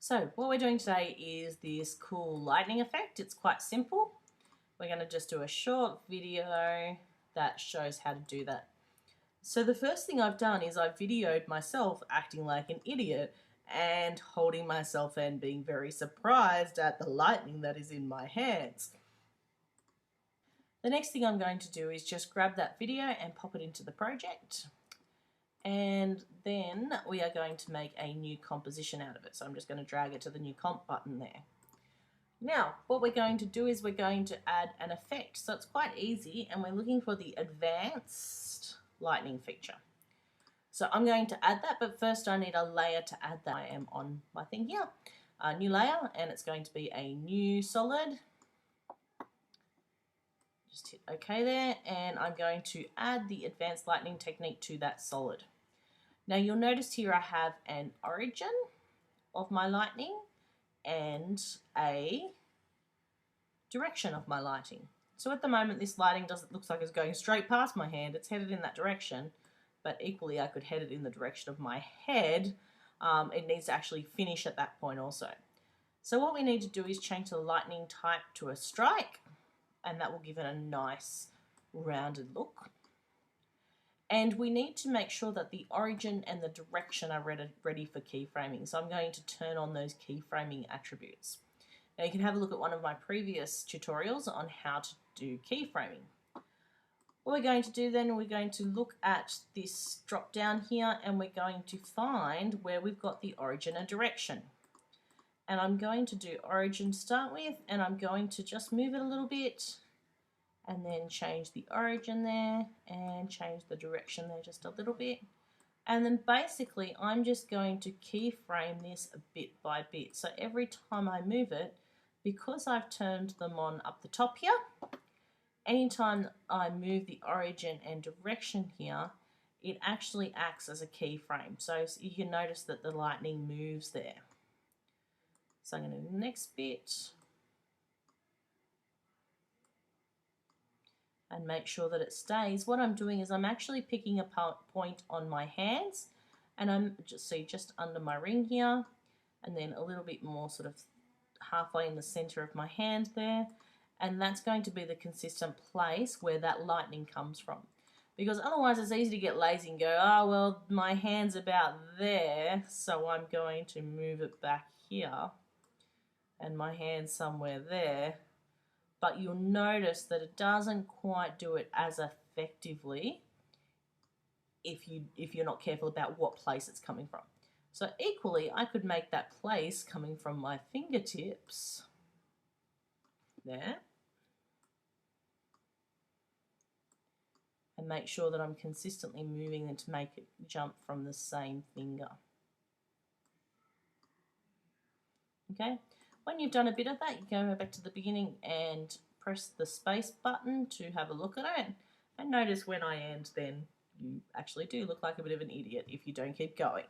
So what we're doing today is this cool lightning effect. It's quite simple. We're going to just do a short video that shows how to do that. So the first thing I've done is I've videoed myself acting like an idiot and holding myself and being very surprised at the lightning that is in my hands. The next thing I'm going to do is just grab that video and pop it into the project. And then we are going to make a new composition out of it. So I'm just going to drag it to the new comp button there. Now, what we're going to do is we're going to add an effect. So it's quite easy, and we're looking for the advanced lightning feature. So I'm going to add that, but first I need a layer to add that. I am on my thing here, a new layer, and it's going to be a new solid. Just hit OK there, and I'm going to add the advanced lightning technique to that solid. Now you'll notice here I have an origin of my lightning and a direction of my lighting. So at the moment this lighting looks like it's going straight past my hand. It's headed in that direction, but equally I could head it in the direction of my head. It needs to actually finish at that point also. So what we need to do is change the lightning type to a strike, and that will give it a nice rounded look. And we need to make sure that the origin and the direction are ready for keyframing. So I'm going to turn on those keyframing attributes. Now you can have a look at one of my previous tutorials on how to do keyframing. What we're going to do then, we're going to look at this drop down here, and we're going to find where we've got the origin and direction. And I'm going to do origin to start with, and I'm going to just move it a little bit, and then change the origin there and change the direction there just a little bit. And then basically I'm just going to keyframe this bit by bit. So every time I move it, because I've turned them on up the top here, anytime I move the origin and direction here, it actually acts as a keyframe. So you can notice that the lightning moves there. So I'm going to do the next bit. And make sure that it stays. What I'm doing is I'm actually picking a point on my hands, and I'm just under my ring here, and then a little bit more sort of halfway in the center of my hand there, and that's going to be the consistent place where that lightning comes from. Because otherwise it's easy to get lazy and go, oh well, my hand's about there, so I'm going to move it back here, and my hand's somewhere there. But you'll notice that it doesn't quite do it as effectively if you're not careful about what place it's coming from. So equally, I could make that place coming from my fingertips there, and make sure that I'm consistently moving them to make it jump from the same finger. Okay. When you've done a bit of that, you go back to the beginning and press the space button to have a look at it. And notice when I end, then you actually do look like a bit of an idiot if you don't keep going.